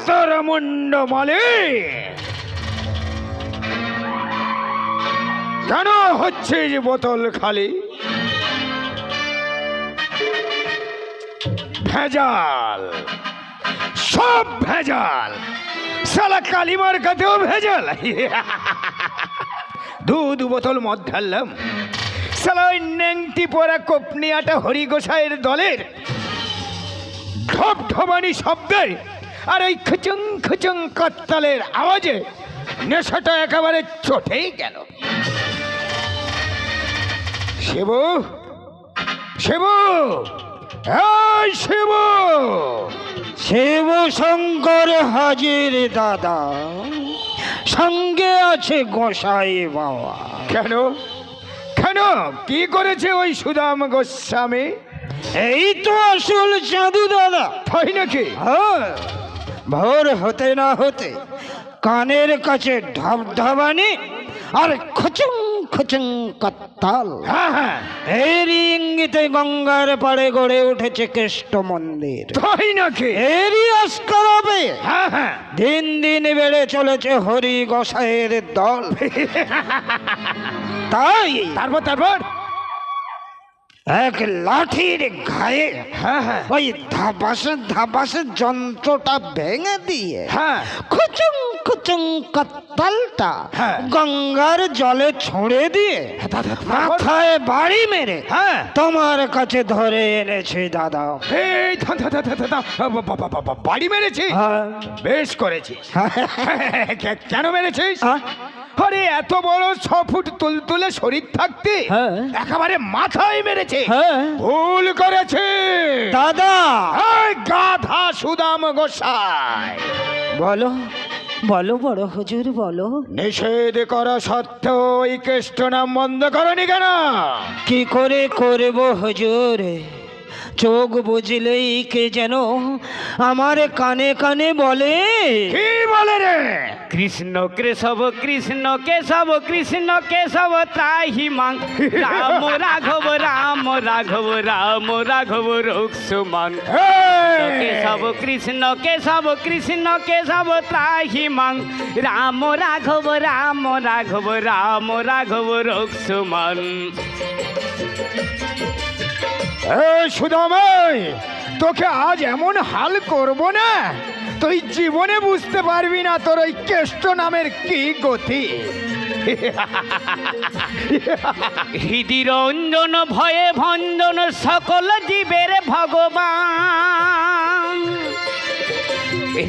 তোর মুন্ড মালে কেন হচ্ছে যে বোতল খালি? ভেজাল, সব ভেজাল। সালা কালিমার কাতেও ভেজাল। দু বোতল মদ ঢাললাম, সালা ওই ন্যাংটি পরা কোপনিয়াটা হরিগোসাইয়ের দলের ঢপ ঢবানি শব্দে আর ওই খুচুং খুচুং কত্তালের আওয়াজে নেশাটা একেবারে চটেই গেল। শিবু, শিবু, এই শিবু! শিব শঙ্কর হাজির দাদা, সঙ্গে আছে গোসাই বাবা। কেন কেন কি করেছে ওই সুদাম গোস্বামী? এই তো আসল চাঁদু দাদা। তাই নাকি? হ্যাঁ, ভোর হতে না হতে কানের কাছে ঢবঢবানি আর খুচুং খুচুং কত্তাল। হ্যাঁ হ্যাঁ, এরই ইঙ্গিতে গঙ্গার পাড়ে গড়ে উঠেছে কেষ্ট মন্দির। তাই নাকি? এরই আস্কারাবে হ্যাঁ হ্যাঁ, দিন দিন বেড়ে চলেছে হরি গোসাইয়ের দল। তাই তারপর তারপর এক লাঠির ঘায়ে হ্যাঁ হ্যাঁ ওই ধাপাসের যন্ত্রটা ভেঙে দিয়ে হ্যাঁ, খুচুং খুচুং কত্তালটা হ্যাঁ। গঙ্গার জলে ছুঁড়ে দিয়ে মাথায় বাড়ি মেরে হ্যাঁ। তোমার কাছে ধরে এনেছি দাদা। এই বাড়ি মেরেছিস? হ্যাঁ। বেশ করেছিস। কেন মেরেছিস? হ্যাঁ? আরে এত বড় 6 ফুট তুলতুলে শরীর থাকতে হ্যাঁ। একেবারে মাথায় মেরেছে। হ্যাঁ। ভুল করেছে দাদা। এই গাধা সুদাম গোসাই। বলো বলো বড় হুজুর বলো। নিষেধ করা সত্ত্বেও ওই কেষ্ট নাম বন্ধ করনি কেন? কি করে করব হুজুর? চোখ বুঝলেই কে যেন আমার কানে কানে বলে। কি বলে রে? কৃষ্ণ কেশব কৃষ্ণ কেশব কৃষ্ণ কেশব ত্রাহি মাং রাম রাঘব রাম রাঘব রাম রাঘব রুক্সমান। এই! কেশব কৃষ্ণ কেশব কৃষ্ণ কেশব ত্রাহি মাং রাম রাঘব রাম রাঘব রাম রাঘব রুক্সমান। এই সুদামাই, তোকে আজ এমন হাল করব না তুই জীবনে বুঝতে পারবি না তোর ওই কেষ্ট নামের কি গতি। হৃদিরঞ্জন ভয়ে ভঞ্জন সকল জীবের ভগবান।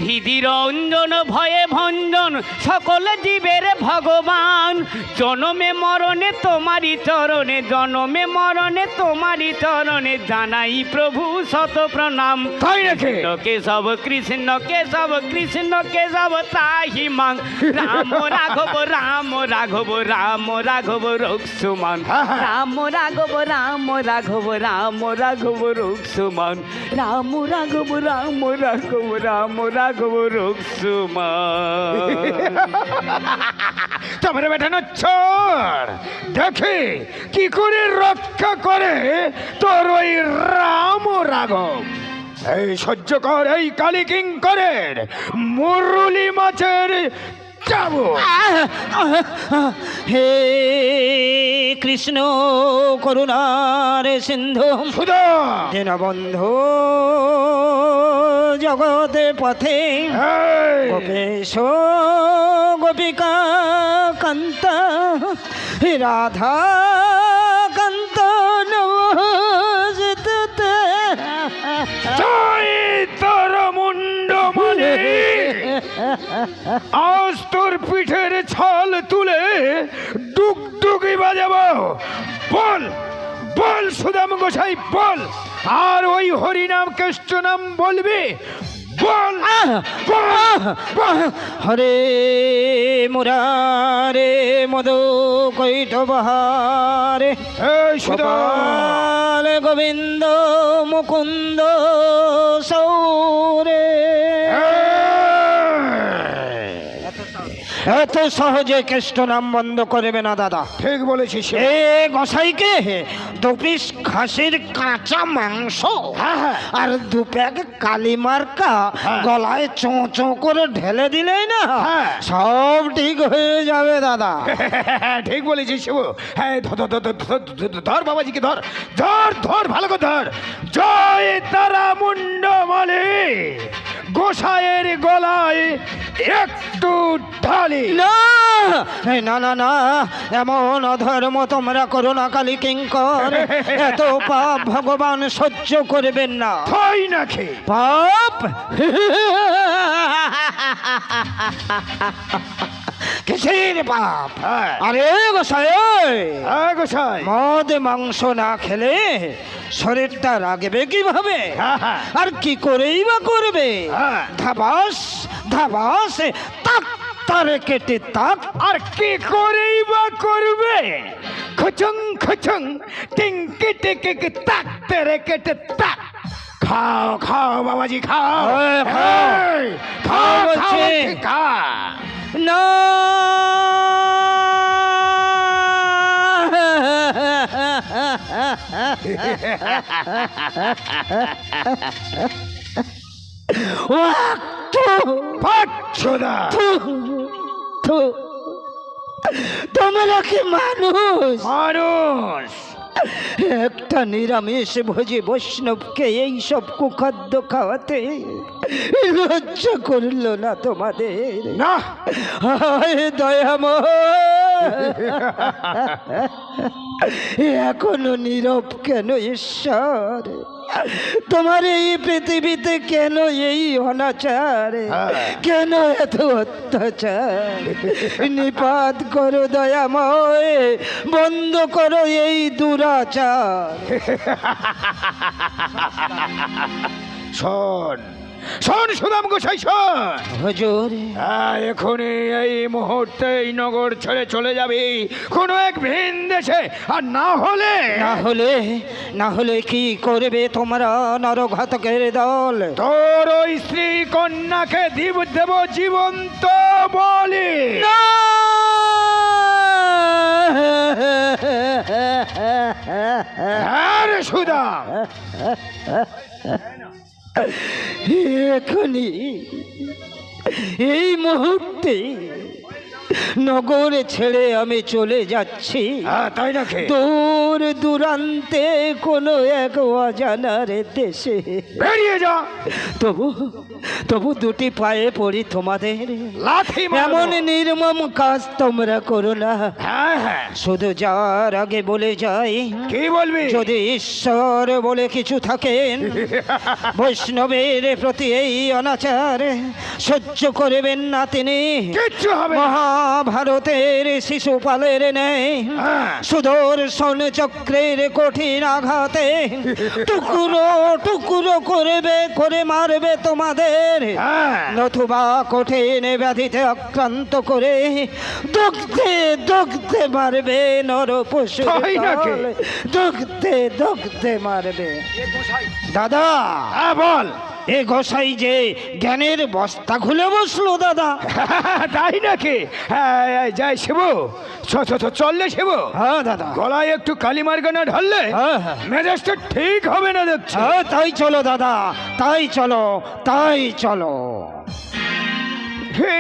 হৃদিরঞ্জন ভয়ে ভঞ্জন সকল জীবের ভগবান। জনমে মরণে তোমারি চরণে জনমে মরণে তোমারি চরণে জানাই প্রভু শত প্রণাম। তাই নাকি? কেশব কৃষ্ণ কেশব কৃষ্ণ কেশব তাহি মাং রাম রাঘব রাম রাঘব রাম রাঘব রুক্সমান। রাম রাঘব রাম রাঘব রাম রাঘব রুক্সমান। রাম রাঘব রাম রাঘব রাম রাঘব রুক্সমান। তোমার বেটানো চোর দেখে কি করে রক্ষা করে তোর ওই রাম রাঘব। এই সহ্য কর এই কালী কিঙ্করের মুরলি মাছের চাবুক। হে কৃষ্ণ করুণার সিন্ধু সুদা দীনবন্ধু জগতে পথে এই! গোপেশ গোপিকা কান্ত রাধা কান্ত নমস্তে। জয় তোর মুন্ড মানে আজ তোর পিঠের ছাল তুলে ডুগডুগি বাজাবো। বল বল সুদাম গোসাই বল, আর ওই হরিনাম কেষ্ট নাম বলবি? বল বল। হরে মুরারে মদ কৈটবহারে এই সুদা গোপাল গোবিন্দ মুকুন্দ সৌরে। এত সহজে কেষ্ট নাম বন্ধ করবে না দাদা। ঠিক বলেছিস। এ গোসাইকে 2 পিস খাসির কাঁচা মাংস হ্যাঁ, হ্যাঁ। আর 2 প্যাক কালি মার্কা হ্যাঁ। গলায় চোঁ চোঁ করে ঢেলে দিলেই না হ্যাঁ। সব ঠিক হয়ে যাবে দাদা। ঠিক বলেছিস শিবু। হ্যাঁ, ধর বাবাজিকে, ধর ধর ধর, ভালো করে ধর। জয় তারা মুন্ড বলে গোসাইয়ের গলায় একটু ঢালি। না এই না না না, এমন অধর্ম তোমরা করো না কালী কিঙ্কর। এত পাপ ভগবান সহ্য করবেন না। হয় নাকি? পাপ কিসের পাপ? হ্যাঁ। আরে গোসাই, হ্যাঁ গোসাই। মদ মাংস না খেলে শরীরটা রাখবে কিভাবে? হ্যাঁ, হ্যাঁ। আর কি করেই বা করবে? হ্যাঁ। ধাবাস ধাবাস তাক তারে কেটে তাক। আর কি করেই বা করবে? খচং খচং টিঙ্কি টিকে তাক তেরে কেটে তাক। খাও খাও বাবাজি, খাও। হ্যাঁ, খাও। এই, খাও খাও খাও, বলছি। ঠিক, খা। না পাচ্ছোদা। তোমরা কি মানুষ? মানুষ। একটা নিরামিষ ভোজী বৈষ্ণবকে এই সব কুখাদ্য খাওয়াতে লজ্জা করলো না তোমাদের? না। হায় দয়াময়, এখনো নীরব কেন ঈশ্বর? তোমার এই পৃথিবীতে কেন এই অনাচার? কেন এত অত্যাচার? নিপাত করো দয়াময়, বন্ধ করো এই দুরাচার। শোন শোন সুদাম গোসাই, শোন। হুজুর, এখনই এই মুহূর্তে এই নগর ছেড়ে চলে যাবি কোনো এক ভিন দেশে। আর না হলে না হলে কি করবে তোমরা নরঘাতকের দল? তোর ওই স্ত্রী কন্যাকে দেব জীবন্ত বলি। না! হ্যাঁ রে সুদাম। এখনই এই মুহূর্তে নগরে ছেড়ে আমি চলে যাচ্ছি। তাই নাকি? দূর দূরান্তে কোনো এক অজানার দেশে। বেরিয়ে যা। তবু 2টি পায়ে পড়ি তোমাদের, লাথি মারবো। এমন নির্মম কাজ তোমরা করো না। হ্যাঁ হ্যাঁ। শুধু যার আগে বলে যাই, কি বলবি? যদি ঈশ্বর বলে কিছু থাকেন, বৈষ্ণবের প্রতি এই অনাচার সহ্য করবেন না তিনি। কিচ্ছু হবে না। মহাভারতের শিশুপালের নেই হ্যাঁ। সুদর্শন চক্রের কঠিন আঘাতে টুকরো টুকরো করে মারবে তোমাদের, হ্যাঁ। নতুবা কঠিন ব্যাধিতে আক্রান্ত করে দগ্ধে দগ্ধে মারবে নর পশু। তাই নাকি? দগ্ধে মারবে। দাদা, হ্যাঁ বল। এ গোসাই যে জ্ঞানের বস্তা খুলে বসলো দাদা। তাই নাকি? হ্যাঁ, যাই শিবু, চললে শিবু। হ্যাঁ দাদা। গলায় একটু কালী মার্গা না ঢাললে হ্যাঁ, হ্যাঁ। মেজাজটা ঠিক হবে না দেখছি। হ্যাঁ, তাই চলো দাদা, তাই চলো। হে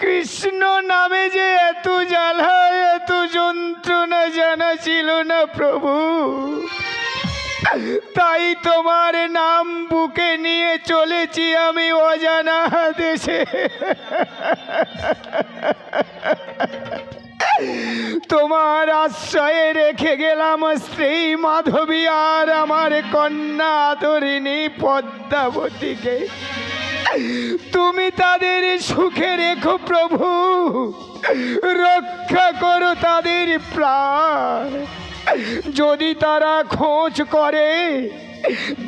কৃষ্ণ নামে যে এত জ্বালা, এত যন্ত্রণা জানা ছিল না প্রভু। তাই তোমার নাম বুকে নিয়ে চলেছি আমি অজানা দেশে। তোমার আশ্রয়ে রেখে গেলাম স্ত্রী মাধবী আর আমার কন্যা আদরিণী পদ্মাবতীকে। তুমি তাদের সুখে রেখো প্রভু, রক্ষা করো তাদের প্রাণ। যদি তারা খোঁজ করে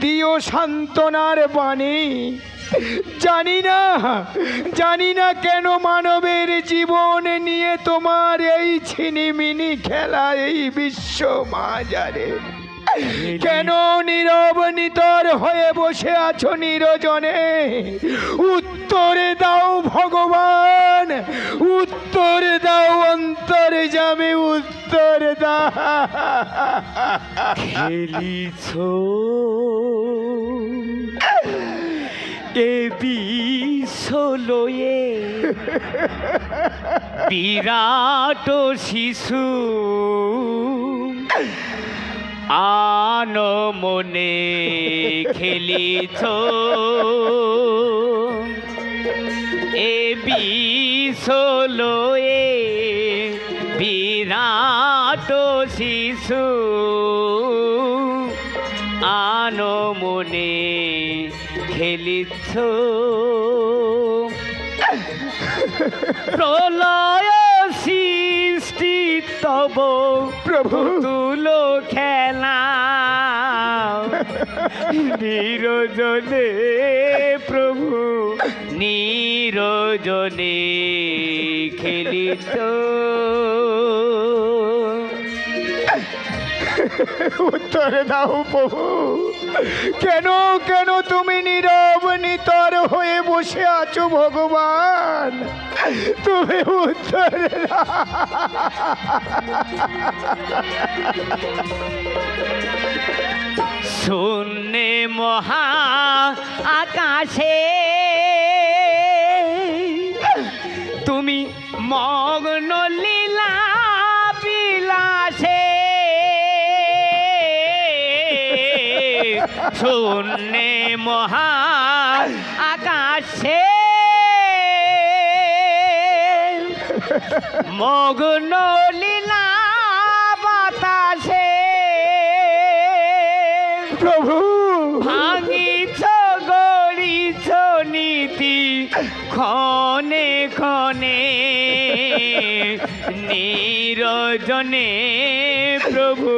দিও সান্ত্বনার বাণী। জানি না কেন মানবের জীবন নিয়ে তোমার এই ছিনিমিনি খেলা এই বিশ্ব মাঝারে। কেন নীরব নিতর হয়ে বসে আছো নিরজনে? উত্তরে দাও ভগবান, উত্তর দাও অন্তর্যামী, উত্তর দাও। খেলিছ এ বিশ্বলয়ে বিরাট শিশু আনমনে খেলিছ এ বিশ্বলয়ে বিরাট শিশু আনমনে খেলিছ প্রলয় সৃষ্টি তব প্রভু তুলো খেলা নিরজনে প্রভু নিরজনে খেলিত উত্তর দাও প্রভু। কেন কেন তুমি নীরব নিতর হয়ে বসে আছো ভগবান? তুমি উত্তর দাও। শূন্যে মহা আকাশে তুমি মগ্ন লীলা বিলাসে শূন্যে মহা আকাশে মগ্ন লীলা বাতাসে প্রভু ভাঙিছ গড়িছ নীতি ক্ষণে ক্ষণে নিরজনে প্রভু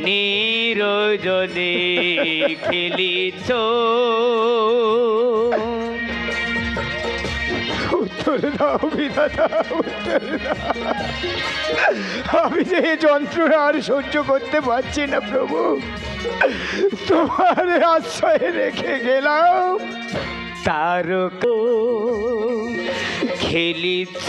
নিরজনে খেলিছ উত্তর দাও বিধাতা, উত্তর দাও। আমি যে এই যন্ত্রণা আর সহ্য করতে পারছি না প্রভু, তোমার আশ্রয়ে রেখে গেলাম। তারক খেলিছ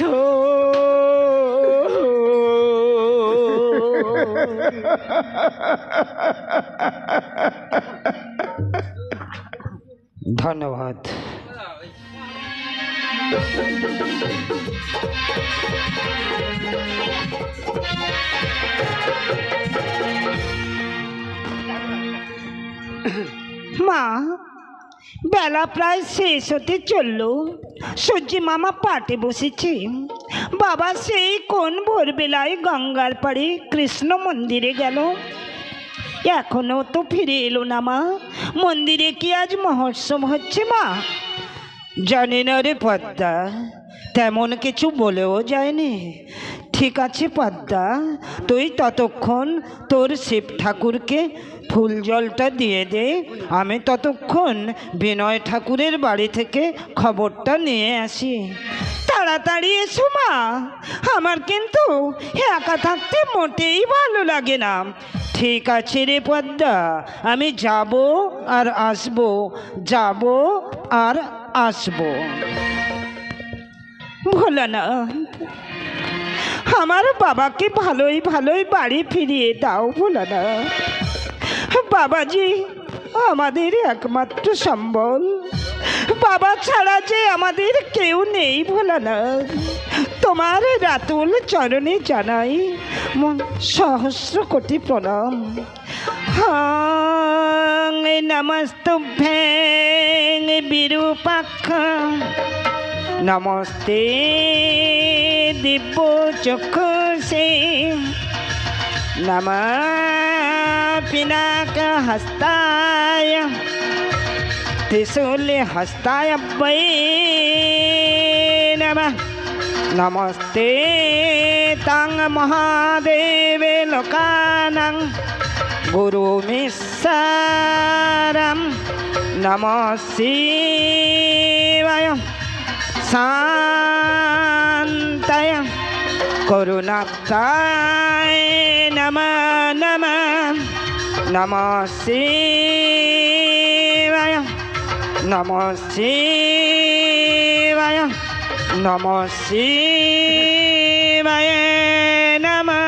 ধন্যবাদ। মা, বেলা প্রায় শেষ হতে চলল। সূর্যি মামা পাটে বসেছে। বাবা সেই কোন ভোরবেলায় গঙ্গার পাড়ে কৃষ্ণ মন্দিরে গেল, এখনো তো ফিরে এলো না। মা, মন্দিরে কি আজ মহোৎসব হচ্ছে? মা, জানি না রে পদ্মা, তেমন কিছু বলেও যায়নি। ঠিক আছে পদ্মা, তুই ততক্ষণ তোর শিব ঠাকুরকে ফুল জলটা দিয়ে দে, আমি ততক্ষণ বিনয় ঠাকুরের বাড়ি থেকে খবরটা নিয়ে আসি। তাড়াতাড়ি এসো মা, আমার কিন্তু একা থাকতে মোটেই ভালো লাগে না। ঠিক আছে রে পদ্মা, আমি যাব আর আসবো, যাব আর আসবো। ভোলানাথ, আমার বাবাকে ভালোই ভালোই বাড়ি ফিরিয়ে দাও ভোলানাথ। বাবাজি আমাদের একমাত্র সম্বল, বাবা ছাড়া যে আমাদের কেউ নেই ভোলানাথ। তোমার রাতুল চরণে জানাই সহস্র কোটি প্রণাম। হাং নমস্তুভ্যং বিরূপাক্ষ, নমস্তে দিব্য চক্ষুষে, নমঃ পিনাক হস্তায়, ত্রিশূল হস্তায় বৈ নমঃ। নমস্তে তাং মহাদেবে লোকানাং গুরুমিশ্বরম, নমঃ শিবায় শান্তয় করুণাপ্তায় নমঃ নমঃ নমঃ শিবায় নমঃ শিবায় নমঃ শিবায় নমঃ।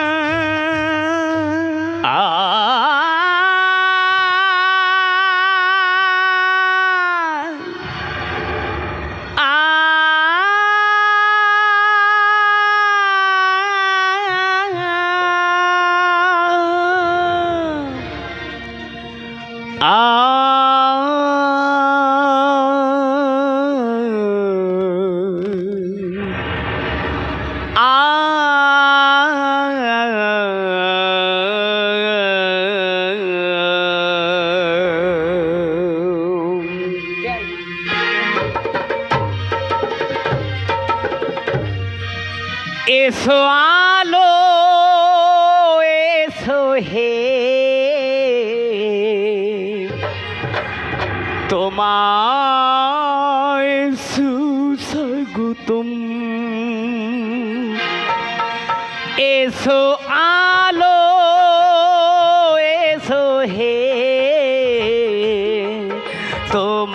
এসো আলো এসো হে তোমায় সুস্বাগতম। এসো আলো এসো হে তোমায়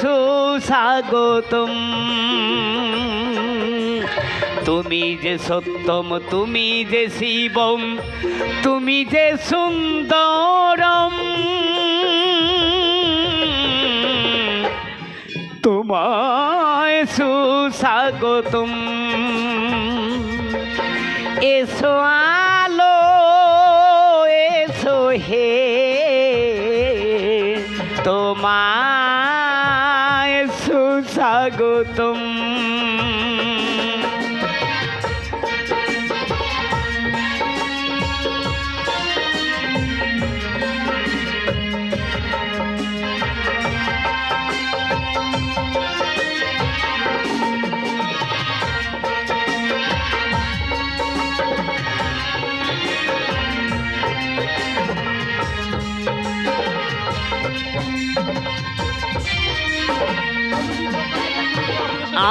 সুস্বাগতম। তুমি যে সত্যম, তুমি যে শিবম, তুমি যে সুন্দরম, তোমায় সুস্বাগতম। এসো আলো এসো হে তোমায় সুস্বাগতম।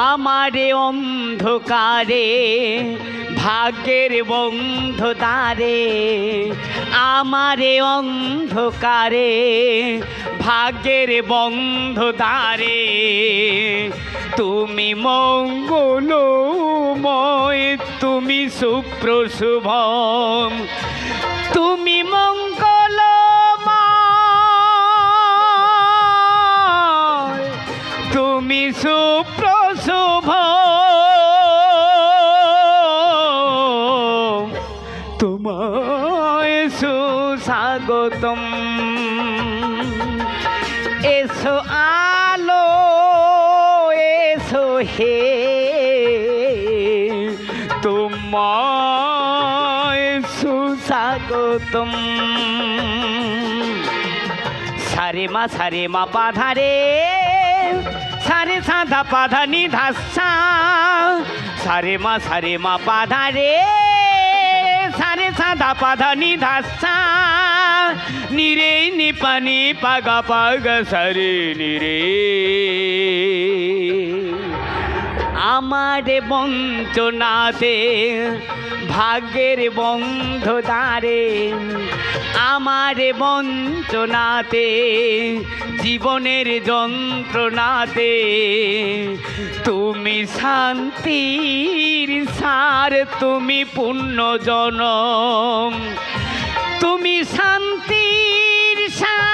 আমারে অন্ধকারে ভাগ্যের বন্ধ দ্বারে, আমারে অন্ধকারে ভাগ্যের বন্ধ দ্বারে, তুমি মঙ্গলময়, তুমি সুপ্রশুভম, তুমি মঙ্গলময়, তুমি সুপ্রশুভ, তোমায় সুস্বাগতম। এসো আলো এসো হে তোমায় সুস্বাগতম। সারে মা পাধারে, সারে সাধা পাধা নিধাসা, সারে মা পাধারে, সারে সাধা পাধা নিধাসা, নিরে নিপানি পাগা পাগা সারে নিরে। আমারে বঞ্চনাতে ভাগ্যের বন্ধ দ্বারে, আমারে বঞ্চনাতে জীবনের যন্ত্রণাতে, তুমি শান্তির সার, তুমি পুণ্য জনম, তুমি শান্তির সার,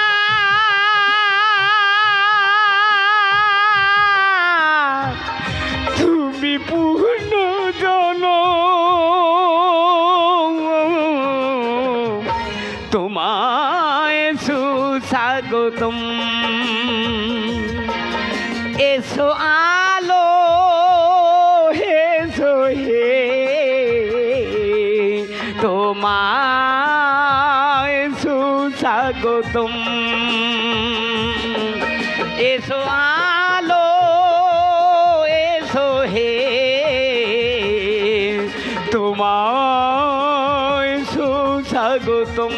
তুমি পূর্ণ জনম, তোমায় সুস্বাগতম। এসো আলো এসো হে তোমায় সুস্বাগতম। এসো আলো এসো হে তোমায় সুস্বাগতম।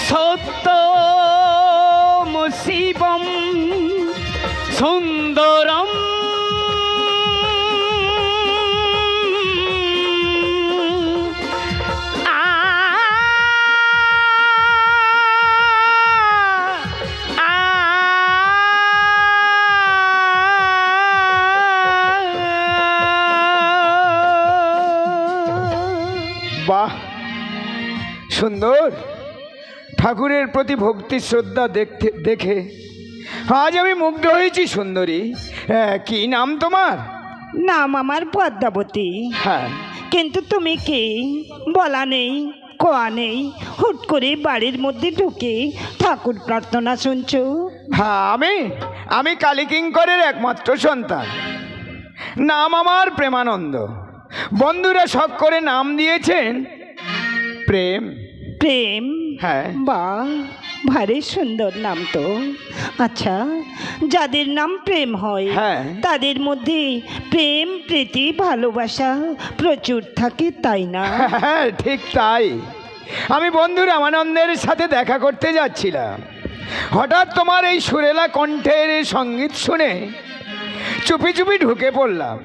সত্যম শিবম সুন্দরম, বাহ, সুন্দর। ঠাকুরের প্রতি ভক্তি শ্রদ্ধা দেখে আজ আমি মুগ্ধ হয়েছি সুন্দরী। কি নাম তোমার? নাম আমার পদ্মাবতী। হ্যাঁ, কিন্তু তুমি কি বলা নেই কোয়া নেই, হুট করে বাড়ির মধ্যে ঢুকে ঠাকুর প্রার্থনা শুনছো? হ্যাঁ, আমি কালীকিঙ্করের একমাত্র সন্তান। নাম আমার প্রেমানন্দ। বন্ধুরা শখ করে নাম দিয়েছেন প্রেম। প্রেম? হ্যাঁ। বাহ, ভারী সুন্দর নাম তো। আচ্ছা, যাদের নাম প্রেম হয় হ্যাঁ। তাদের মধ্যে প্রেম, প্রীতি, ভালোবাসা প্রচুর থাকে, তাই না? হ্যাঁ, ঠিক তাই। আমি বন্ধু রামানন্দের সাথে দেখা করতে যাচ্ছিলাম। হঠাৎ তোমার এই সুরেলা কণ্ঠের সঙ্গীত শুনে চুপি চুপি ঢুকে পড়লাম।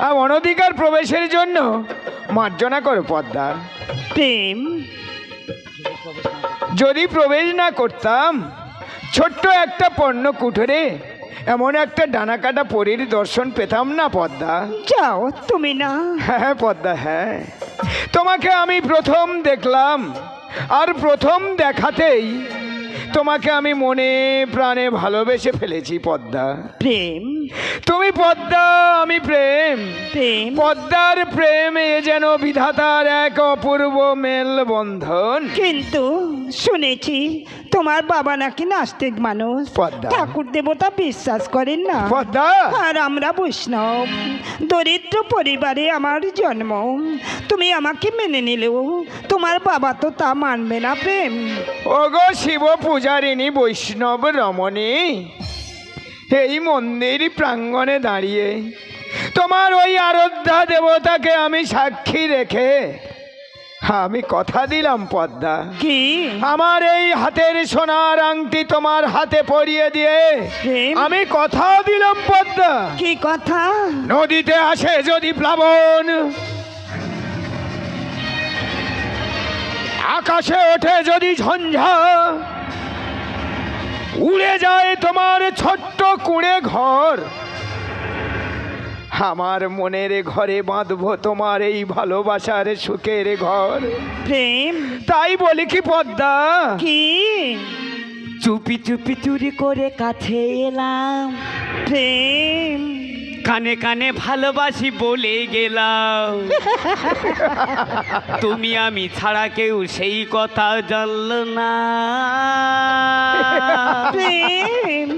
আর অনধিকার প্রবেশের জন্য মার্জনা করো পদ্মা। প্রেম? যদি প্রবেশ না করতাম, ছোট্ট একটা পর্ণ কুঠরে এমন একটা ডানা কাটা পরীর দর্শন পেতাম না পদ্মা। যাও তুমি না। হ্যাঁ পদ্মা, হ্যাঁ। তোমাকে আমি প্রথম দেখলাম, আর প্রথম দেখাতেই তোমাকে আমি মনে প্রাণে ভালোবেসে ফেলেছি পদ্মা। প্রেম? তুমি পদ্মা, আমি প্রেম। প্রেম? পদ্মার প্রেম এ যেন বিধাতার এক অপূর্ব মেল বন্ধন। কিন্তু শুনেছি তোমার বাবা নাকি নাস্তিক মানুষ, পদ্মা। ঠাকুর দেবতা বিশ্বাস করেন না। পদ্মা, আর আমরা বৈষ্ণব, দরিদ্র পরিবারে আমার জন্ম। তুমি আমাকে মেনে নিলেও তোমার বাবা তো তা মানবে না। প্রেম? ওগো শিব পূজারিণী বৈষ্ণব রমণী, এই মন্দির প্রাঙ্গণে দাঁড়িয়ে তোমার ওই আরাধ্যা দেবতাকে আমি সাক্ষী রেখে আমি কথা দিলাম পদ্মা, কি? আমার এই হাতের সোনার আংটি তোমার হাতে পরিয়ে দিয়ে প্রেম? আমি কথা দিলাম পদ্মা। কি কথা? নদীতে আসে যদি প্লাবন, আকাশে ওঠে যদি ঝঞ্ঝা, উড়ে যায় তোমার ছোট্ট কুঁড়ে ঘর, আমার মনের ঘরে বাঁধবো তোমার এই ভালোবাসার সুখের ঘর। প্রেম? তাই বলি কি পদ্মা, কি? চুপি চুপি চুরি করে কাছে এলাম, প্রেম? কানে কানে ভালোবাসি বলে গেলাম। তুমি আমি ছাড়া কেউ সেই কথা জানল না। প্রেম?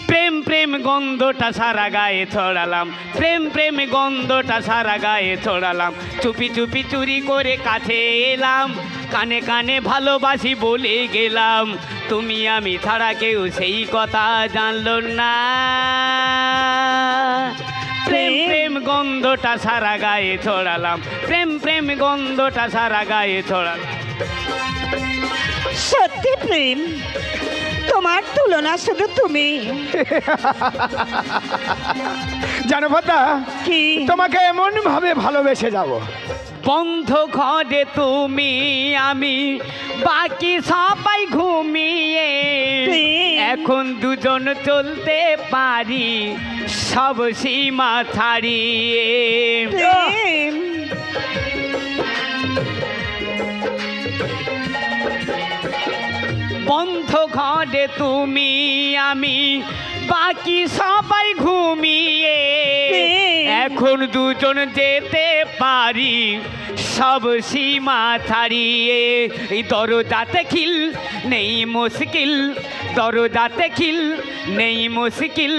প্রেম প্রেম গন্ধটা সারা গায়ে ছড়ালাম, প্রেম প্রেম গন্ধটা সারা গায়ে ছড়ালাম। চুপি চুপি চুরি করে কাছে এলাম, কানে কানে ভালোবাসি বলে গেলাম। তুমি আমি ছাড়া কেউ সেই কথা জানলো না। প্রেম প্রেম গন্ধটা সারা গায়ে ছড়ালাম, প্রেম প্রেম গন্ধটা সারা গায়ে ছড়ালাম। সত্যি প্রেম, তোমার তুলনা শুধু তুমি। জানো পদ্মা, কি? তোমাকে এমন ভাবে ভালোবেসে যাব, বন্ধ ঘরে তুমি আমি বাকি সবাই ঘুমিয়ে, প্রেম? এখন দুজন চলতে পারি সব সীমা ছাড়িয়ে। প্রেম? বন্ধ ঘরে তুমি আমি বাকি সবাই ঘুমিয়ে, প্রেম? এখন দুজন যেতে পারি সব সীমা ছাড়িয়ে। এই দরজাতে খিল নেই মুশকিল, দরজাতে খিল নেই মুশকিল,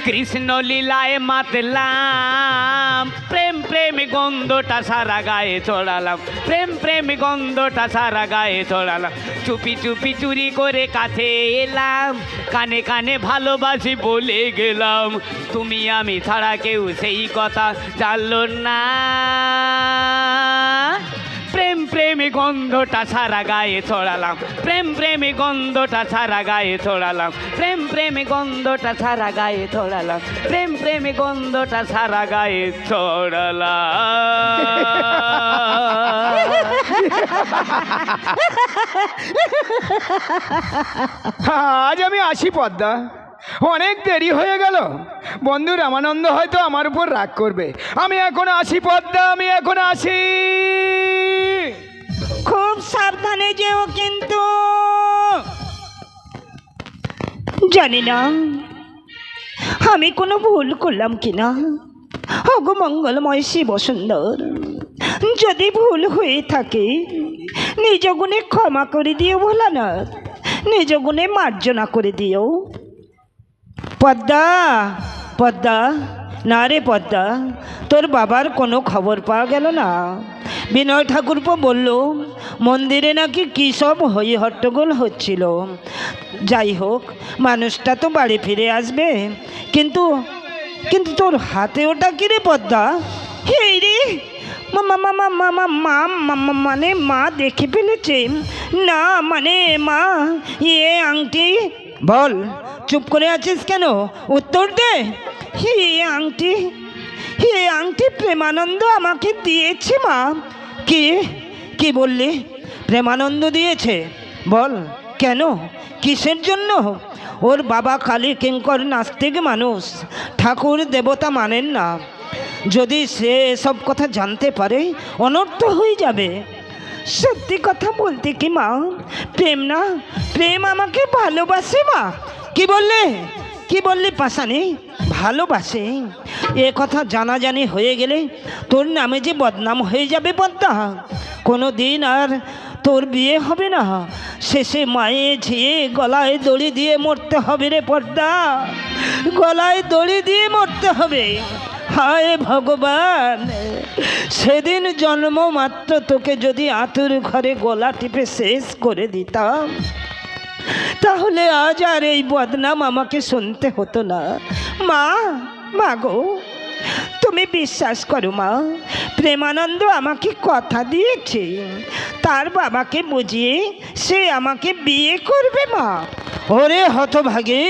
কৃষ্ণ লীলায় মাতলাম। প্রেম প্রেম গন্ধটা সারা গায়ে ছড়ালাম, প্রেম প্রেম গন্ধটা সারা গায়ে ছড়ালাম। চুপি চুপি চুরি করে কাছে এলাম, কানে কানে ভালোবাসি বলে গেলাম। তুমি আমি ছাড়া কেউ সেই কথা জানলো না। প্রেম প্রেমী গন্ধটা সারা গায়ে ছড়ালাম, প্রেম প্রেমী গন্ধটা সারা গায়ে ছড়ালাম, প্রেম প্রেমী গন্ধটা সারা গায়ে ছড়ালাম, প্রেম প্রেমী গন্ধটা সারা গায়ে ছড়ালাম। আজ আমি আসি পদ্মা, অনেক দেরি হয়ে গেল। বন্ধু রামানন্দ হয়তো আমার উপর রাগ করবে। আমি এখন আসি পদ্মা, আমি এখন আসি। খুব সাবধানে যেও কিন্তু। জানি না আমি কোনো ভুল করলাম কিনা। ওগো মঙ্গলময় শিব সুন্দর, যদি ভুল হয়ে থাকে নিজ গুণে ক্ষমা করে দিও ভোলানাথ, নিজ গুণে মার্জনা করে দিও। পদ্মা, পদ্মা, না রে পদ্মা, তোর বাবার কোনো খবর পাওয়া গেল না? বিনয় ঠাকুরপো বলল মন্দিরে নাকি কী সব হই হট্টগোল হচ্ছিল। যাই হোক, মানুষটা তো বাড়ি ফিরে আসবে, কিন্তু কিন্তু তোর হাতে ওটা কি রে পদ্মা? এই রে মানে মা দেখে ফেলেছে না, মানে মা এ আংটি। বল, চুপ করে আছিস কেন? উত্তর দে। এ আংটি প্রেমানন্দ আমাকে দিয়েছে মা। কি কি বললি? প্রেমানন্দ দিয়েছে? বল কেন, কিসের জন্য? ওর বাবা কালী কিঙ্কর নাস্তিক মানুষ, ঠাকুর দেবতা মানেন না। যদি সে এসব কথা জানতে পারে অনর্থ হয়ে যাবে। সত্যি কথা বলতে কি মা, প্রেম না, প্রেম আমাকে ভালোবাসে মা। কি বললে? কি বললি পাশানি? ভালোবাসে? এ কথা জানাজানি হয়ে গেলে তোর নামে যে বদনাম হয়ে যাবে পদ্মা। কোনো দিন আর তোর বিয়ে হবে না, শেষে মায়ে ঝিয়ে গলায় দড়ি দিয়ে মরতে হবে রে পদ্মা, গলায় দড়ি দিয়ে মরতে হবে। হায় ভগবান, সেদিন জন্ম মাত্র তোকে যদি আতুর ঘরে গলা টিপে শেষ করে দিতাম, তাহলে আজ আর এই বদনাম আমাকে শুনতে হতো না। মা, মা গো, তুমি বিশ্বাস করো মা, প্রেমানন্দ আমাকে কথা দিয়েছে তার বাবাকে বুঝিয়ে সে আমাকে বিয়ে করবে মা। ওরে হতভাগে,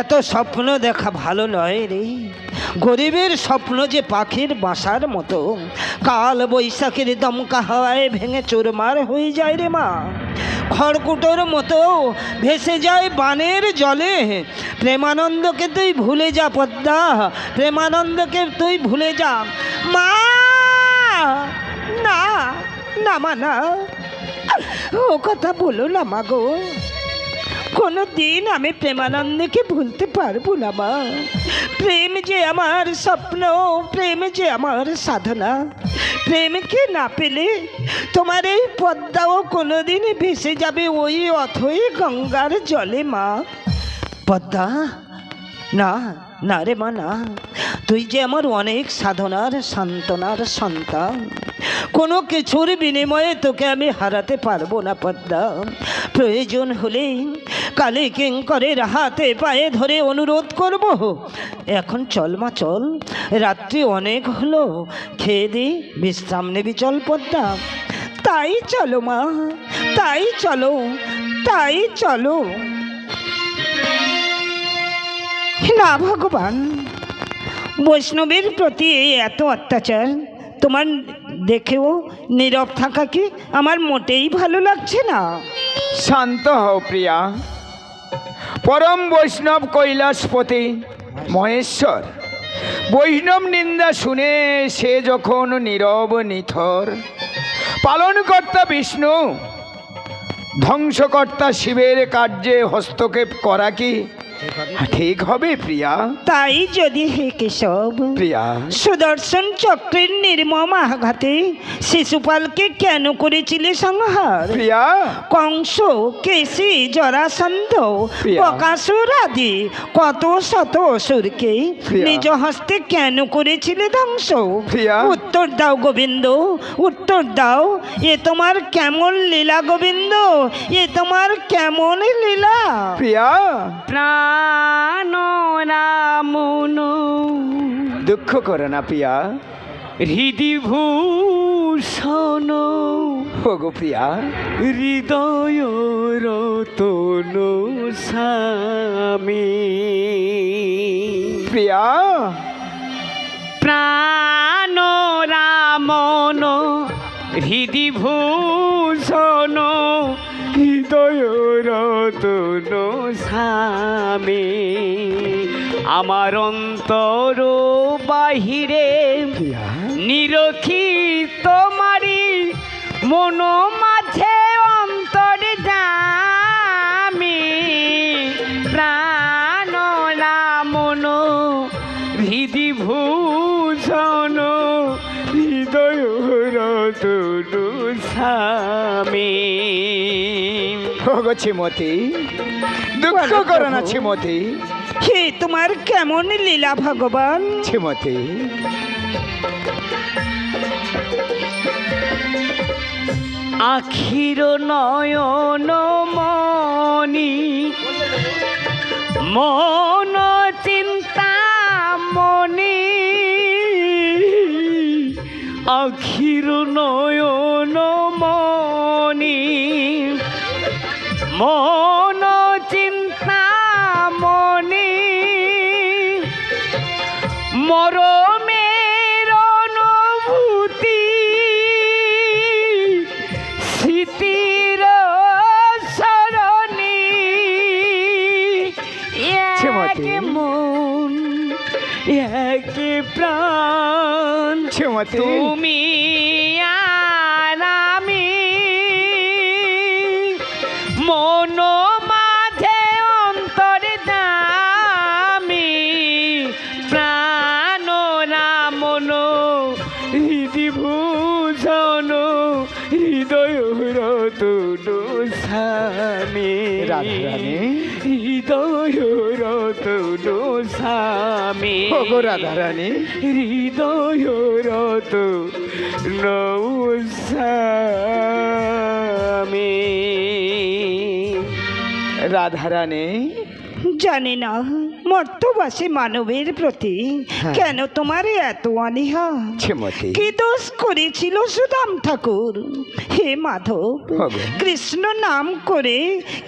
এত স্বপ্ন দেখা ভালো নয় রে। গরিবের স্বপ্ন যে পাখির বাসার মতো কাল বৈশাখের দমকা হাওয়ায় ভেঙে চুরমার হয়ে যায় রে মা। খড়কুটোর মতো ভেসে যায় বানের জলে। প্রেমানন্দকে তুই ভুলে যা পদ্মা, প্রেমানন্দকে তুই ভুলে যা। মা, না না মা, না, ও কথা বলো না মা গো। কোনো দিন আমি প্রেমানন্দকে ভুলতে পারবো না মা। প্রেম যে আমার স্বপ্ন, প্রেম যে আমার সাধনা। প্রেমকে না পেলে তোমার এই পদ্মাও কোনোদিন ভেসে যাবে ওই অথই গঙ্গার জলে মা। পদ্মা, না না রে মা, না। তুই যে আমার অনেক সাধনার সান্ত্বনার সন্তান, কোনো কিছুর বিনিময়ে তোকে আমি হারাতে পারবো না পদ্মা। প্রয়োজন হলেই কালী কিঙ্করের হাতে পায়ে ধরে অনুরোধ করব। এখন চল মা, চল, রাত্রি অনেক হলো, খেয়ে দি, বিশ্রাম নেবি, চল পদ্মা। তাই চলো মা, তাই চলো, তাই চলো। না ভগবান, বৈষ্ণবের প্রতি এই এত অত্যাচার তোমার দেখেও নীরব থাকা কি আমার মোটেই ভালো লাগছে না। শান্ত হও প্রিয়া। পরম বৈষ্ণব কৈলাসপতি মহেশ্বর বৈষ্ণব নিন্দা শুনে সে যখন নীরব নিথর, পালনকর্তা বিষ্ণু ধ্বংসকর্তা শিবের কার্যে হস্তক্ষেপ করা কি ঠিক হবে প্রিয়া? তাই যদি হে কেশব, প্রিয়া, সুদর্শন চক্রের নির্মম আঘাতে শিশুপালকে কেন করেছিলে সংহার? প্রিয়া, কংস, কেশী, জরাসন্ধ, প্রিয়া। বকাসুর আদি কত শত অসুরকে প্রিয়া। নিজ হস্তে কেন করেছিলে ধ্বংস? প্রিয়া। উত্তর দাও গোবিন্দ, উত্তর দাও। এ তোমার কেমন লীলা গোবিন্দ, এ তোমার কেমন লীলা? প্রিয়া, প্রাণ রামন দুঃখ করো না প্রিয়া। হৃদি ভূষণ ওগো প্রিয়া, হৃদয় রতন স্বামী। প্রিয়া, প্রাণ রামন হৃদি ভূষণ হৃদয় রতন স্বামী। আমার অন্তর বাহিরে প্রিয়া, নিরখি তোমারি মনো মাঝে অন্তর জামি প্রাণলা মনো হৃদি ভূষণ হৃদয় রতনু স্বামী। ওগো শ্রীমতী, দুঃখ করো না শ্রীমতী। হে তোমার কেমন লীলা ভগবান। শ্রীমতী, আখির নয়ন মনি মন চিন্তা মনি, আখির নয়ন মনি মন চিন্তা মনি, মরমের অনুভূতি স্মৃতির সরণি, এক মন এক প্রাণ শ্রীমতী, তুমি আর আমি, মন মাঝে অন্তর দামি প্রাণ রামন হৃদি ভূষণ হৃদয় রতনু স্বামী। রাধারানী, হৃদয় রতনু স্বামী। ওগো রাধারানী, হৃদয় রতনু স্বামী। রাধারানী, জানি না মর্তবাসী মানবের প্রতি কেন তোমার এত অনীহা। শ্রীমতী, কি দোষ করেছিল সুদাম ঠাকুর? হে মাধব, ওগো। কৃষ্ণ নাম করে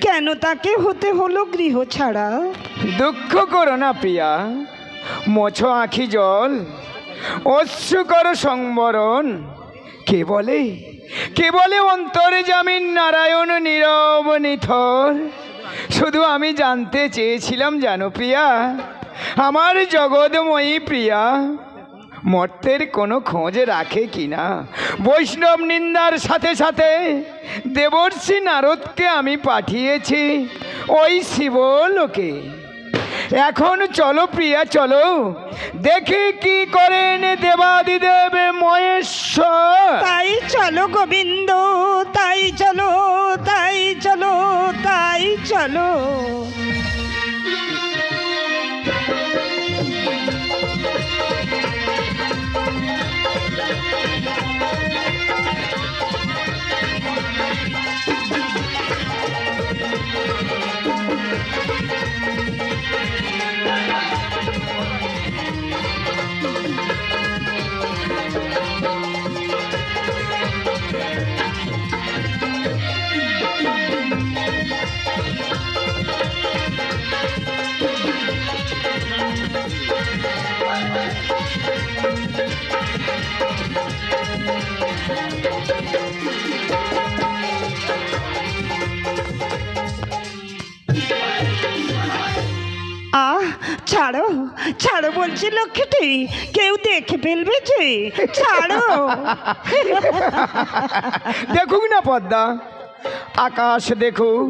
কেন তাকে হতে হলো গৃহ ছাড়া? দুঃখ করো না প্রিয়া, মোছো আঁখি জল, অশ্রু করো সংবরণ। কে বলে অন্তরে জামিন নারায়ণ নীরব নিথর। শুধু আমি জানতে চেয়েছিলাম জানো প্রিয়া, আমার জগৎময়ী প্রিয়া মর্তের কোনো খোঁজ রাখে কিনা। বৈষ্ণব নিন্দার সাথে সাথে দেবর্ষি নারদকে আমি পাঠিয়েছি ওই শিবলোকে। এখন চলো প্রিয়া চলো, দেখি কি করেন দেবাদিদেব মহেশ্বর। তাই চলো গোবিন্দ, তাই চলো, তাই চলো, তাই চলো। ছাড়ো ছাড়ো বলছি লক্ষ্মীটি, কেউ দেখে ফেলবে যে, ছাড়ো। দেখুক না পদ্মা, আকাশ দেখুক,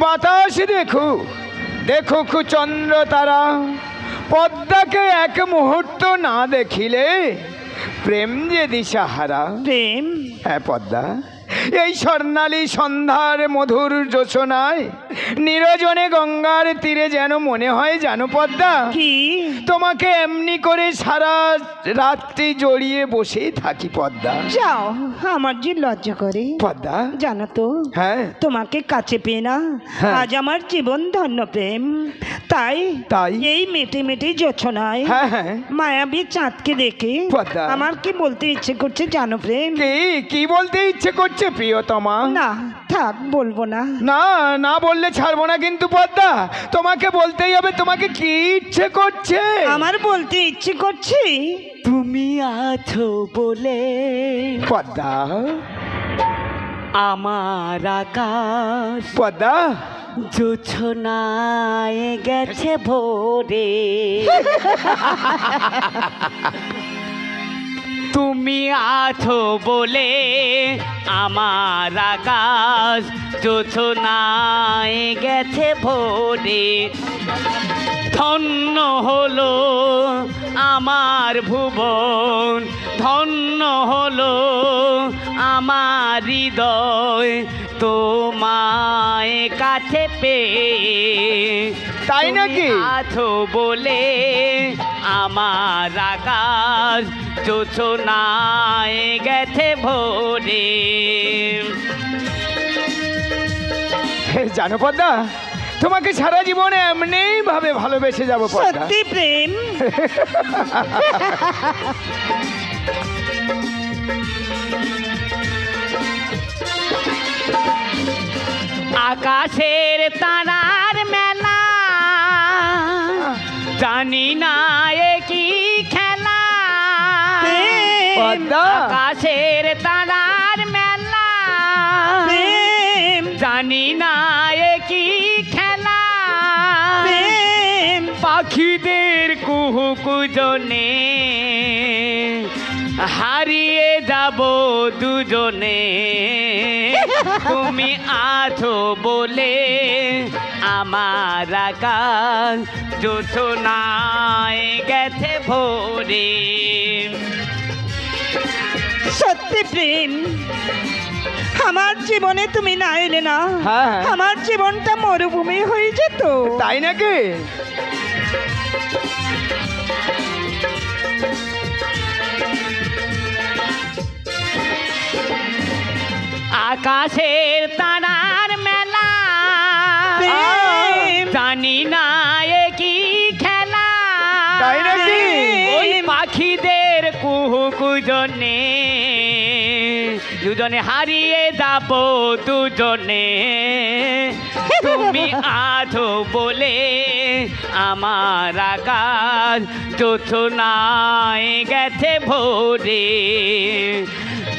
বাতাস দেখুক, দেখুক চন্দ্র তারা। পদ্মাকে এক মুহূর্ত না দেখিলে প্রেম যে দিশাহারা। প্রেম? হ্যাঁ পদ্মা, এই স্বর্ণালী সন্ধ্যার মধুর জোছনায় নিরজনে গঙ্গার তীরে যেন মনে হয় জানো পদ্মা, কি তোমাকে এমনি করে সারা রাত্রি জড়িয়ে বসেই থাকি পদ্মা। যাও, আমার যে লজ্জা করে পদ্মা, জানো তো, হ্যাঁ তোমাকে কাছে পেয়ে না হ্যাঁ। আজ আমার জীবন ধন্য প্রেম। তাই তাই? এই মেটে মেটে জোছনায় হ্যাঁ হ্যাঁ মায়াবী চাঁদকে দেখে পদ্মা। আমার কি বলতে ইচ্ছে করছে জানো প্রেম? কি বলতে ইচ্ছে করছে প্রিয়তমা? না থাক, বলবো না। না না বললে ছাড়বো না কিন্তু পদ্মা, তোমাকে বলতেই হবে। তোমাকে কি ইচ্ছে করছে? আমার বলতে ইচ্ছে করছে তুমি আছো বলে পদ্মা, আমার আকাশ পদ্মা, জোছনায় গেছে ভোরে। তুমি আছো বলে আমার আকাশ জোছনায় গেছে ভরে, ধন্য হলো আমার ভুবন, ধন্য হলো আমার হৃদয় তোমায় কাছে পেয়ে। তাই নাকি? তুমি আছো বলে আমার আকাশ জোছনায় গেছে ভরে। জানো পদ্মা, তোমাকে সারা জীবনে এমনি ভাবে ভালোবেসে যাবো পদ্মা। সত্যি প্রেম? আকাশের তারার মেলা, জানি না এ কি খেলা। পদ্মা, আকাশের তারার মেলা, প্রেম জানি না এ কি খেলা। প্রেম পাখিদের কুহুকুজনে হারিয়ে যাব দুজনে। তুমি আছো বলে আমার আকাশ জোছনায় গেছে ভরে। সত্যি প্রেম, আমার জীবনে তুমি না এলে না হ্যাঁ। আমার জীবনটা মরুভূমি হয়ে যেত। তাই নাকি? আকাশের তারার মেলা, প্রেম জানি না এ কি খেলা। তাই নাকি? ওই পাখিদের কুহুকুজনে দুজনে হারিয়ে যাব দুজনে। তুমি আছো বলে আমার আকাশ জোছনায় গেছে ভরে,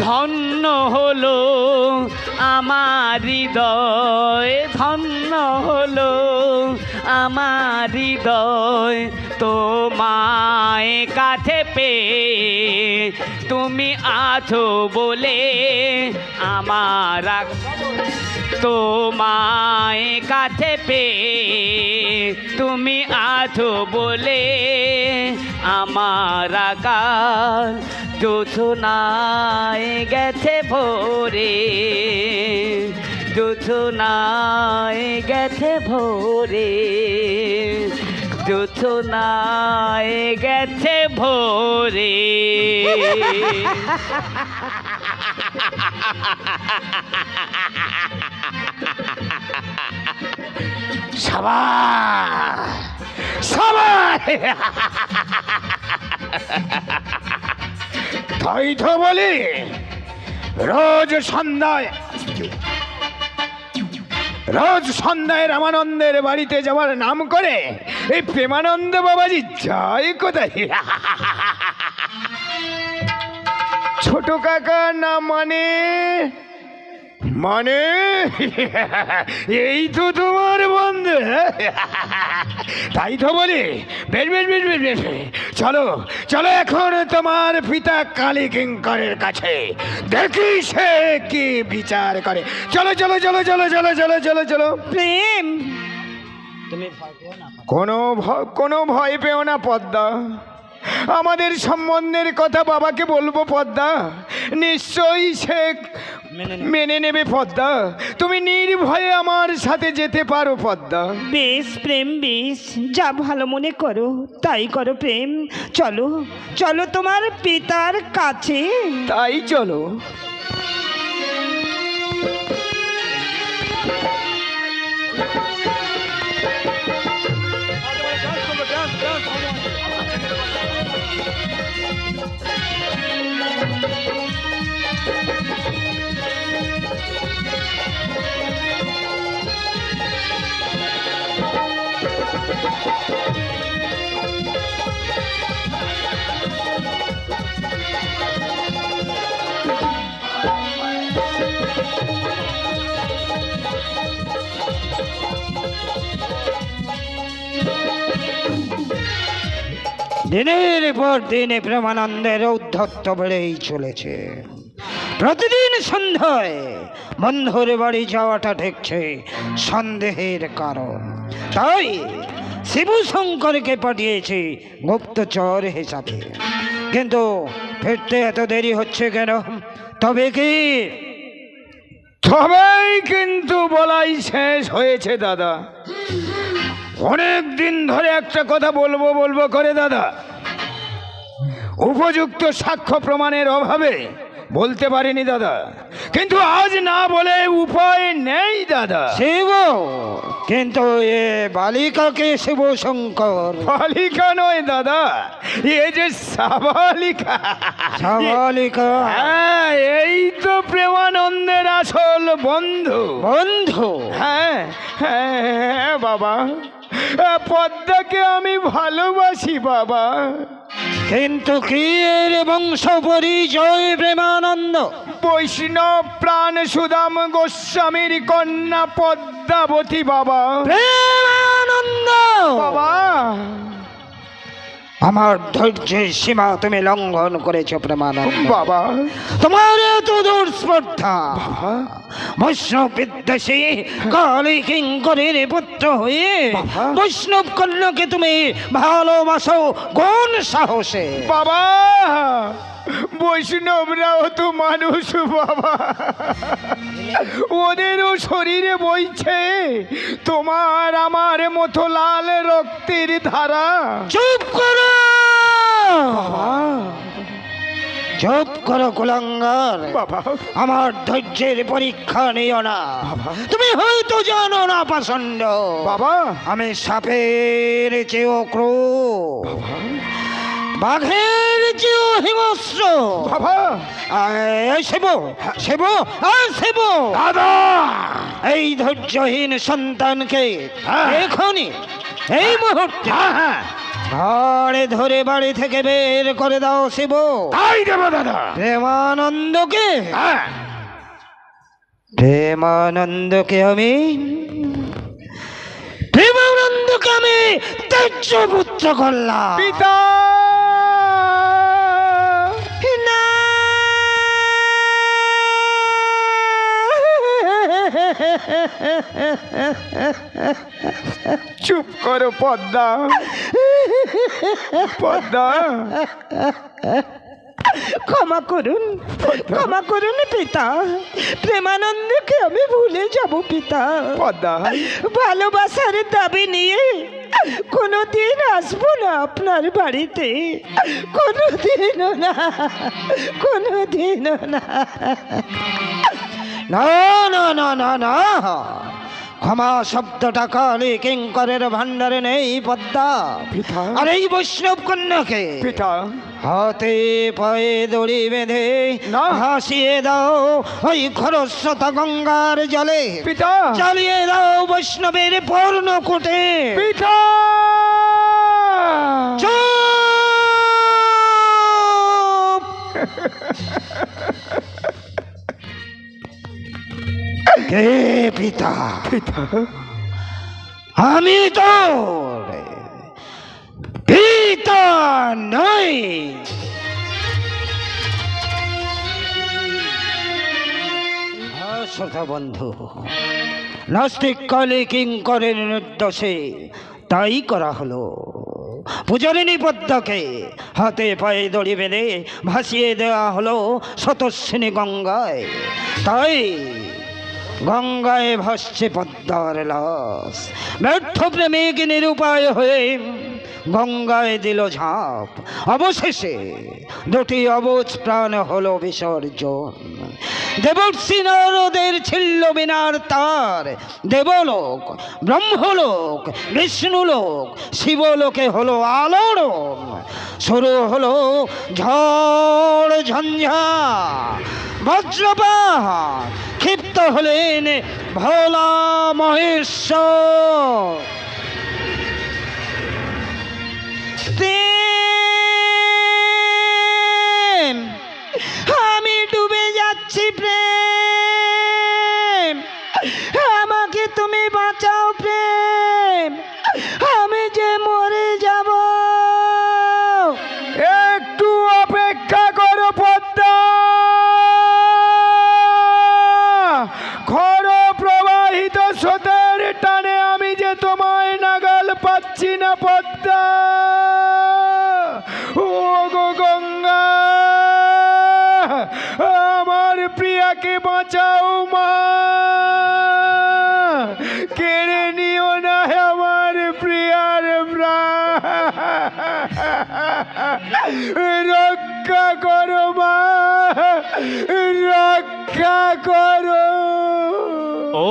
ধন্য হলো আমার হৃদয়, ধন্য হলো আমার হৃদয় তোমায় কাছে পেয়ে। তুমি আছো বলে আমার তোমায় কাছে পেয়ে। তুমি আছো বলে আমার আকাশ জোছনায় গেছে ভরে, জোছনায় গেছে ভরে, জোছনায় গেছে ভরে। সাবাস সাবাস, তাই তো বলি রোজ সন্ধ্যায় রামানন্দের বাড়িতে যাওয়ার নাম করে এই প্রেমানন্দ বাবাজি যায় কোথায়? ছোট কাকা না মানে মানে এই তো তোমার বন্ধু। তাই তো বলি বেশ বেশ বেশ বেশ বেশ, চলো চলো এখন তোমার পিতা কালী কিঙ্করের কাছে, দেখি সে কি বিচার করে। চলো চলো চলো চলো চলো চলো চলো চলো। প্রেম কোনো ভয় পেও না পদ্মা, আমাদের সম্বন্ধের কথা বাবাকে বলবো পদ্মা, নিশ্চয়ই সে মেনে নেবে পদ্মা। তুমি নির্ভয়ে আমার সাথে যেতে পারো পদ্মা। বেশ প্রেম বেশ, যা ভালো মনে করো তাই করো প্রেম। চলো চলো তোমার পিতার কাছে। তাই চলো। দিনের পর দিন প্রেমানন্দের ঔদ্ধত্য বেড়েই চলেছে। প্রতিদিন সন্ধ্যায় বন্ধুর বাড়ি যাওয়াটা ঠেকছে সন্দেহের কারণ। তাই শিবু শঙ্করকে পাঠিয়েছে গুপ্তচর হিসাবে। কিন্তু ফিরতে এত দেরি হচ্ছে কেন? তবে কি? তবেই কিন্তু বলাই শেষ হয়েছে দাদা। অনেক দিন ধরে একটা কথা বলবো বলবো করে দাদা, উপযুক্ত সাক্ষ্য প্রমাণের অভাবে বলতে পারিনি দাদা। কিন্তু আজ না বলে উপায় নেই দাদা। শিব, কিন্তু এ বালিকাকে শিব শঙ্কর। বালিকা নয় দাদা, এ যে সাবালিকা। সাবালিকা? হ্যাঁ, এই তো প্রেমানন্দের আসল বন্ধু। বন্ধু? হ্যাঁ হ্যাঁ বাবা, পদ্মাকে আমি ভালোবাসি বাবা। কিন্তু কি এর বংশ পরিচয় প্রেমানন্দ? বৈষ্ণব প্রাণ সুদাম গোস্বামীর কন্যা পদ্মাবতী বাবা। প্রেমানন্দ বাবা, আমার ধৈর্যের সীমা তুমি লঙ্ঘন করেছ প্রেমানন্দ। বাবা তোমার এত দুর্স্পর্ধা! বৈষ্ণব বিদ্বেষী কালী কিঙ্করের পুত্র হয়ে বৈষ্ণব কন্যাকে তুমি ভালোবাসো কোন সাহসে? বাবা, বৈষ্ণবরাও তো মানুষ বাবা, ওদেরও শরীরে বইছে তোমার আমার মতো লাল রক্তের ধারা। চুপ করো! বাবা, চুপ করো কুলাঙ্গার! বাবা, আমার ধৈর্যের পরীক্ষা নিও না। তুমি হয়তো জানো না পাষণ্ড, বাবা, আমি সাপের চেয়েও ক্রূর, বাঘের চেয়েও হিংস্র। বাবা, শিব, শিব, শিব! দাদা, এই ধৈর্যহীন সন্তানকে এখনই, এই মুহূর্তে ঘরে ধরে বাড়ি থেকে বের করে দাও শিব। তাই দেব দাদা। প্রেমানন্দকে, হ্যাঁ, প্রেমানন্দকে আমি, প্রেমানন্দকে আমি ত্যায্য পুত্র করলাম। পিতা, না! চুপ করো পদ্মা, পদ্মা। ক্ষমা করুন, ক্ষমা করুন পিতা। প্রেমানন্দকে আমি ভুলে যাব পিতা। পদ্মা, ভালোবাসার দাবি নিয়ে কোনোদিন আসবো না আপনার বাড়িতে, কোনোদিনও না, কোনোদিনও না। না না না না না, ক্ষমা শব্দটা কালী কিঙ্করের ভান্ডারে নেই পদ্মা। পিতা, আর এই বৈষ্ণব কন্যাকে পিতা, হাতে পায়ে দড়ি বেঁধে না। ভাসিয়ে দাও ওই খরস্রোতা গঙ্গার জলে। পিতা, চালিয়ে দাও বৈষ্ণবের পর্ণকূটে। পিতা। চুপ! কে পিতা? পিতা, আমি তোর পিতা নই। শ্রোতা বন্ধু, নাস্তিক কালী কিঙ্করের নির্দোষে তাই করা হলো। পূজারিণী পদ্মাকে হাতে পায়ে দড়ি বেঁধে ভাসিয়ে দেওয়া হলো শতস্বিনী গঙ্গায়। তাই গঙ্গায় ভাসছে পদ্মার লাশ। ব্যর্থ প্রেমিক নিরুপায় হয়ে গঙ্গায় দিল ঝাঁপ। অবশেষে দুটি অবুঝ প্রাণ হলো বিসর্জন। দেবর্ষি নারদের ছিল্ল বিনার তার। দেবলোক, ব্রহ্মলোক, বিষ্ণুলোক, শিবলোকে হলো আলোড়ন। শুরু হলো ঝড় ঝঞ্ঝা, বজ্রপাত। ক্ষিপ্ত হলেন ভোলা মহেশ্বর। প্রেম, আমি ডুবে যাচ্ছি প্রেম, আমাকে তুমি বাঁচাও প্রেম, আমি যে মরে যাব। বাঁচাও মা, কেড়ে নিও না আমার প্রিয়ার প্রাণ, রক্ষা করো মা, রক্ষা করো। ও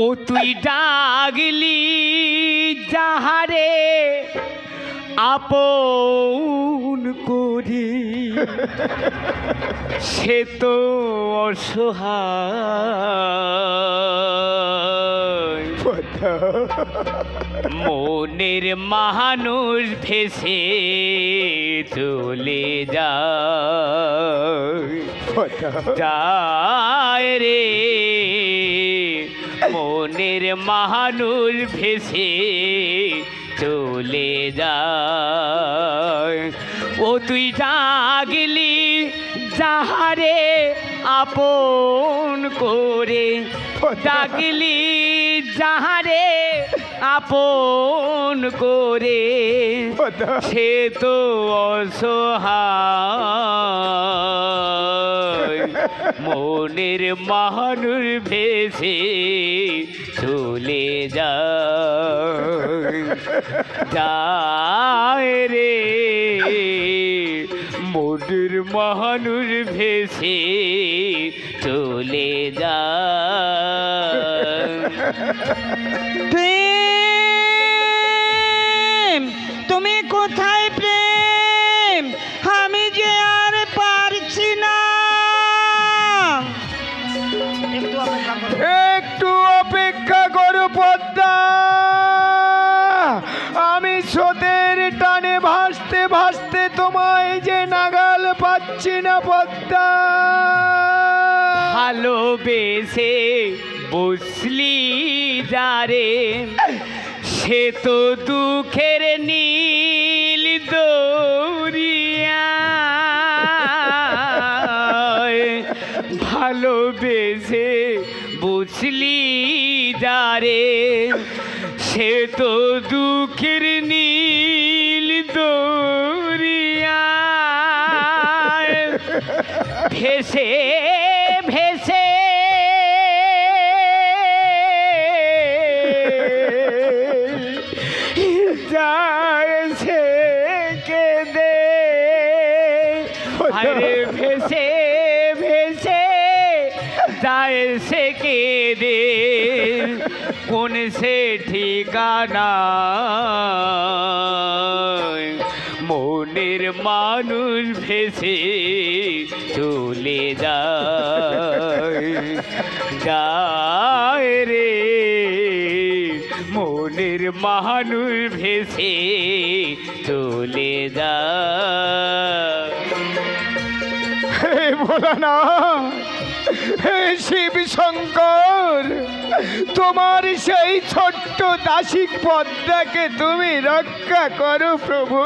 ও তুই ডাগলি যাহারে আপন করি, সে তো অসহায়। মনের মানুষ ভেসে চলে যায় রে, মনের মানুষ ভেসে চলে যায়। ও তুই জাগলি যাহারে আপন করে, জাগলি যাহারে আপন করে, সে তো অসহায়। মনের মানুষ ভেসে চলে যায় রে, মনের মানুষ ভেসে চলে যায়। প্রেম, তুমি কোথায় প্রেম? আমি যে আর পারছি না। একটু অপেক্ষা করো পদ্মা, আমি স্রোতের টানে ভাসতে ভাসতে তোমায় যে নাগাল পাচ্ছি না পদ্মা। ভালোবেসে বসলি যারে, সে তো দুঃখের নীল দরিয়া। ভালোবেসে বুঝলি যারে, সে তো দুঃখের নীল দরিয়া। ভেসে ভেসে যায় সে কেঁদে, আরে ভেসে ভেসে যায় সে কেঁদে, কোন সে ঠিকানা মনের মানুষ ভেসে চলে যায় যায় রে, মনের মানুষ ভেসে চলে যায়। হে ভোলানা, হে শিব শঙ্কর, তোমার সেই ছোট্ট দাসী পদ্মাকে তুমি রক্ষা করো প্রভু,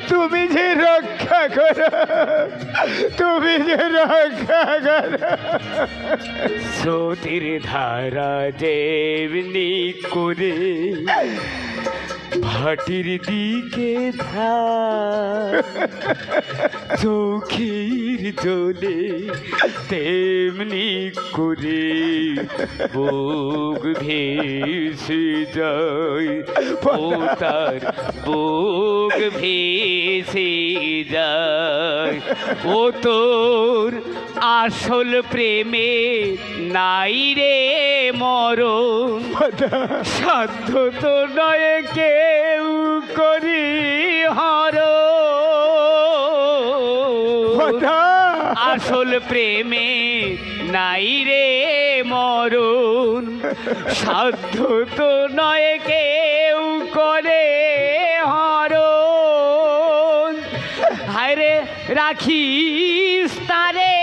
তুমি যে রক্ষা করো, তুমি যে রক্ষা করো। স্রোতের ধারা যেমনি করে ভাটির দিকে ধার, চোখের জলে তেমনি করে বুক ভেসে যায়, ও তার বুক ভেসে যায়। ও তোর আসল প্রেমে নাই রে মরণ, সাধ্য তো নয় কেউ করি হর। আসল প্রেমে নাই রে মরণ, সাধ্য তো নয় কেউ করে হরণ। হায় রে রাখিস তারে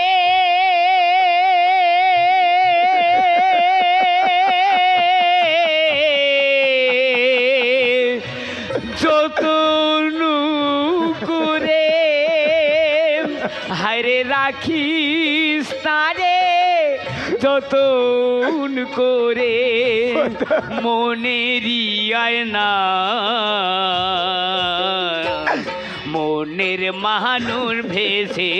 রাখিস তারে যতন করে মনেরই আয়না মনের মানুষ ভেসে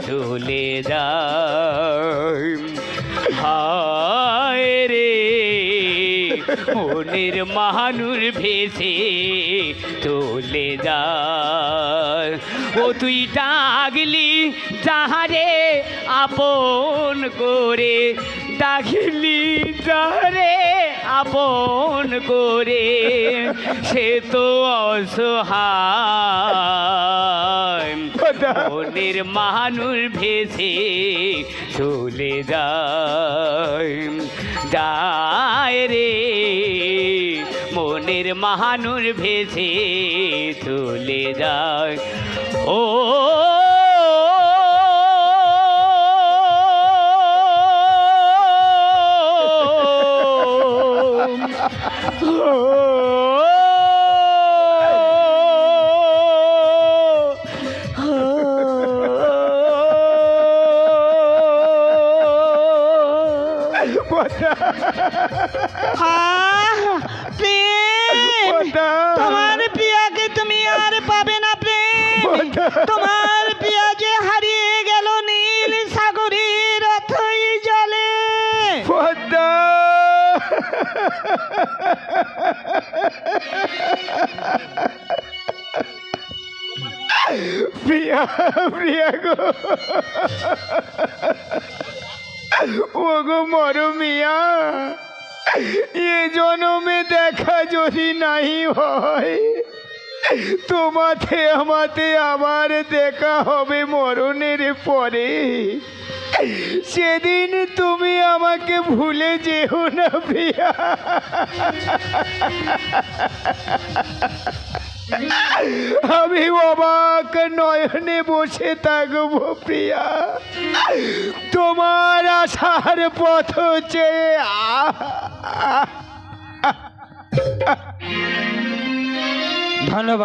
চলে যায় হায় রে মনের মানুষ ভেসে চলে যায় ও তুই ডাকলি যাহারে আপন করে ডাকলি যাহারে আপন করে সে তো অসহায় মনের মানুষ ভেসে চলে যায় যায় রে মনের মানুষ ভেসে চলে যায় ও প্রেম তোমার প্রিয়াকে তুমি আর পাবে না প্রেম তোমার প্রিয়া যে হারিয়ে গেল নীল সাগরের অথই জলে পদ্মা প্রিয়া প্রিয়া গো ও গো মরমিয়া এ জনমে দেখা যদি নাই হয় তোমাতে আমাতে আবার দেখা হবে মরণের পরে সেদিন তুমি আমাকে ভুলে যেও না প্রিয়া আমি অবাক নয়নে বসে থাকবো প্রিয়া তোমার আশার পথ চেয়ে ধন্যবাদ।